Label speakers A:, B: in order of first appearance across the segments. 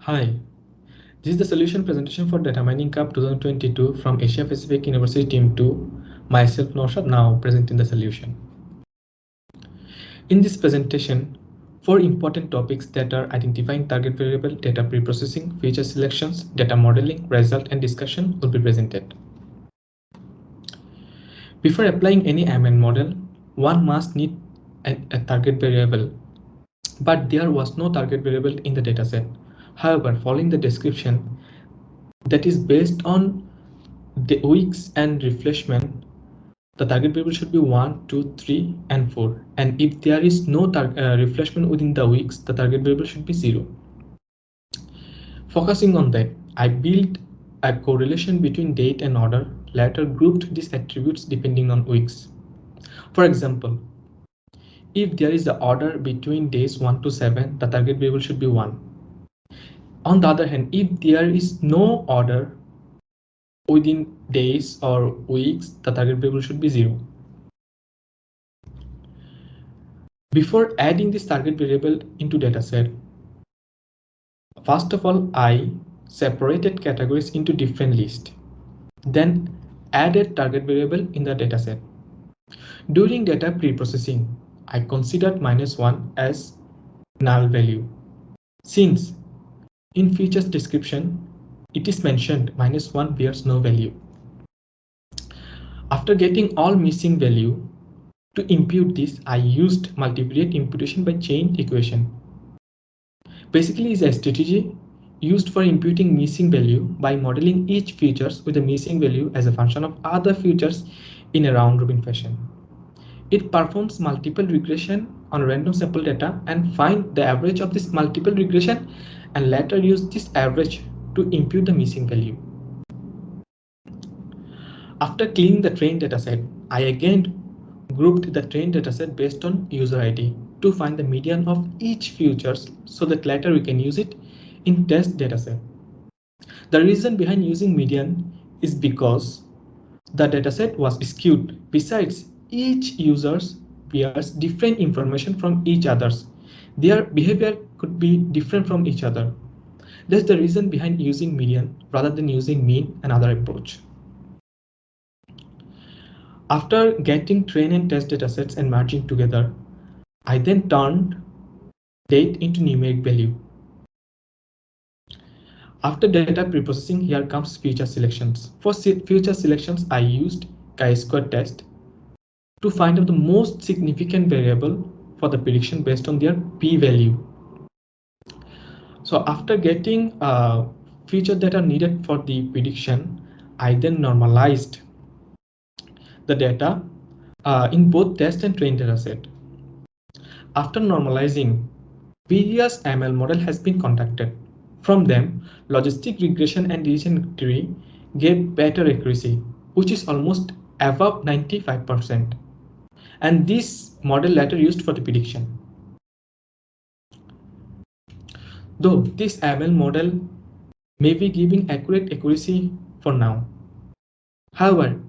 A: Hi, this is the solution presentation for Data Mining Cup 2022 from Asia Pacific University Team 2. Myself, Naushad, now presenting the solution. In this presentation, four important topics that are identifying target variable, data preprocessing, feature selections, data modeling, result, and discussion will be presented. Before applying any ML model, one must need a target variable, but there was no target variable in the dataset. However, following the description, that is based on the weeks and refreshment, the target variable should be 1, 2, 3, and 4. And if there is no refreshment within the weeks, the target variable should be 0. Focusing on that, I built a correlation between date and order, later grouped these attributes depending on weeks. For example, if there is the order between days 1 to 7, the target variable should be 1. On the other hand, if there is no order within days or weeks, the target variable should be 0. Before adding this target variable into dataset, first of all, I separated categories into different lists, then added target variable in the dataset. During data preprocessing, I considered -1 as null value. Since in features description, it is mentioned -1 bears no value. After getting all missing value, to impute this, I used multivariate imputation by chain equation. Basically, is a strategy used for imputing missing value by modeling each features with a missing value as a function of other features in a round-robin fashion. It performs multiple regression on random sample data and find the average of this multiple regression and later use this average to impute the missing value. After cleaning the trained dataset, I again grouped the trained dataset based on user ID to find the median of each features so that later we can use it in test dataset. The reason behind using median is because the dataset was skewed. Besides, each user bears different information from each others. Their behavior could be different from each other. That's the reason behind using median rather than using mean and other approach. After getting train and test datasets and merging together, I then turned date into numeric value. After data preprocessing, here comes feature selections. For feature selections, I used chi-square test to find out the most significant variable for the prediction based on their p-value. So after getting features that are needed for the prediction, I then normalized the data in both test and trained dataset. After normalizing, various ML model has been conducted. From them, logistic regression and decision tree gave better accuracy, which is almost above 95%. And this model later used for the prediction. Though this ML model may be giving accurate accuracy for now. However,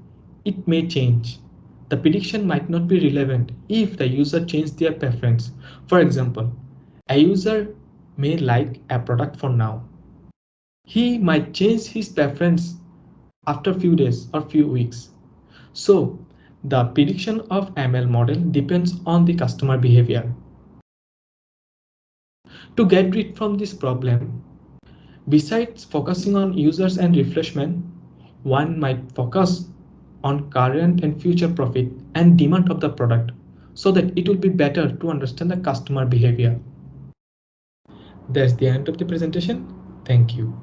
A: it may change. The prediction might not be relevant if the user changes their preference. For example, a user may like a product for now. He might change his preference after a few days or few weeks. So, the prediction of ML model depends on the customer behavior. To get rid from this problem, besides focusing on users and refreshment, one might focus on current and future profit and demand of the product so that it will be better to understand the customer behavior. That's the end of the presentation. Thank you.